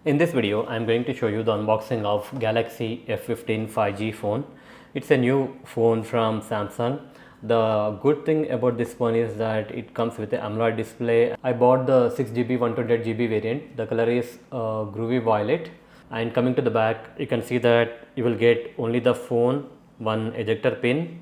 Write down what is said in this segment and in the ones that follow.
In this video, I am going to show you the unboxing of Galaxy F15 5G phone. It's a new phone from Samsung. The good thing about this phone is that it comes with an AMOLED display. I bought the 6GB 128GB variant. The color is groovy violet. And coming to the back, you can see that you will get only the phone, one ejector pin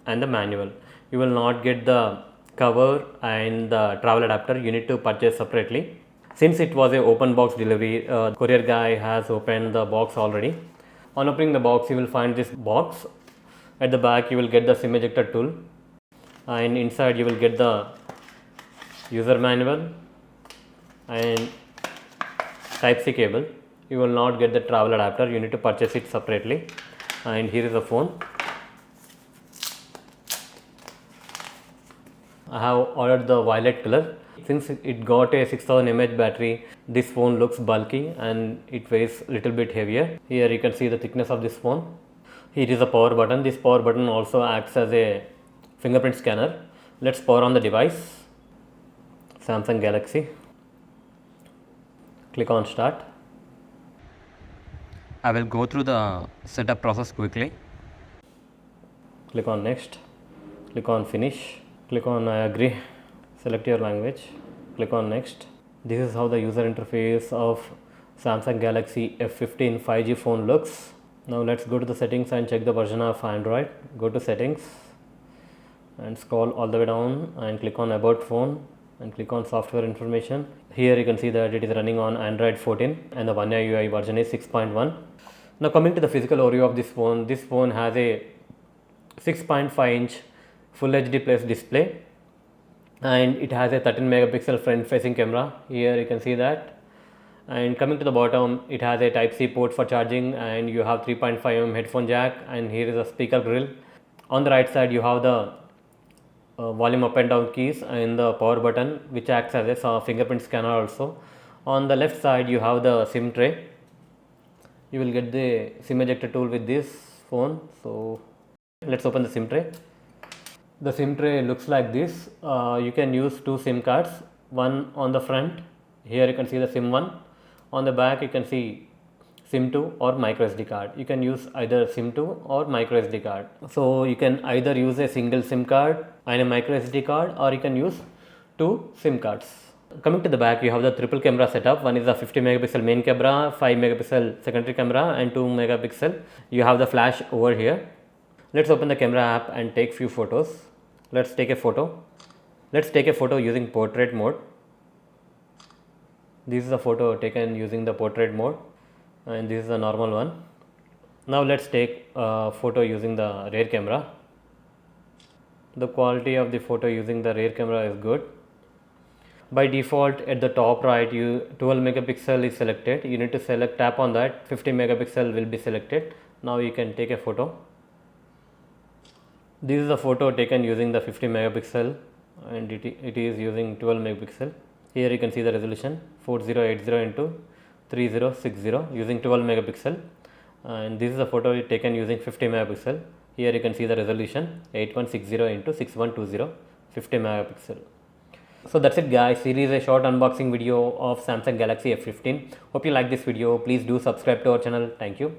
and the manual. You will not get the cover and the travel adapter. You need to purchase separately. Since it was a open box delivery, courier guy has opened the box already. On opening the box, you will find this box. At the back, you will get the SIM ejector tool, and inside you will get the user manual and Type-C cable. You will not get the travel adapter. You need to purchase it separately. And here is the phone. I have ordered the violet color. Since it got a 6000 mAh battery, this phone looks bulky and it weighs a little bit heavier. Here you can see the thickness of this phone. Here is a power button. This power button also acts as a fingerprint scanner. Let's power on the device. Samsung Galaxy. Click on start. I will go through the setup process quickly. Click on next. Click on finish. Click on I agree. Select your language. Click on next. This is how the user interface of Samsung Galaxy F15 5G phone looks. Now let's go to the settings and check the version of Android. Go to settings and scroll all the way down and click on about phone and click on software information. Here you can see that it is running on Android 14 and the One UI version is 6.1. Now coming to the physical overview of this phone has a 6.5-inch Full HD Plus display, and it has a 13 megapixel front facing camera. Here you can see that. And coming to the bottom, it has a Type-C port for charging, and you have 3.5mm headphone jack, and here is a speaker grill. On the right side you have the volume up and down keys and the power button, which acts as a fingerprint scanner also. On the left side you have the SIM tray. You will get the SIM ejector tool with this phone. So let's open the SIM tray. The SIM tray looks like this. You can use two SIM cards, one on the front. Here you can see the SIM 1. On the back you can see SIM 2 or micro SD card. You can use either SIM 2 or micro SD card. So you can either use a single SIM card and a micro SD card, or you can use two SIM cards. Coming to the back, you have the triple camera setup. One is the 50 megapixel main camera, 5 megapixel secondary camera and 2 megapixel. You have the flash over here. Let's open the camera app and take few photos. Let's take a photo. Let's take a photo using portrait mode. This is a photo taken using the portrait mode, and this is the normal one. Now let's take a photo using the rear camera. The quality of the photo using the rear camera is good. By default, at the top right, 12 megapixel is selected. You need to tap on that. 50 megapixel will be selected. Now you can take a photo. This is a photo taken using the 50 megapixel, and it is using 12 megapixel. Here you can see the resolution 4080 into 3060 using 12 megapixel, and this is a photo taken using 50 megapixel. Here you can see the resolution 8160 into 6120 50 megapixel. So that's it guys. Here is a short unboxing video of Samsung Galaxy F15. Hope you like this video. Please do subscribe to our channel. Thank you.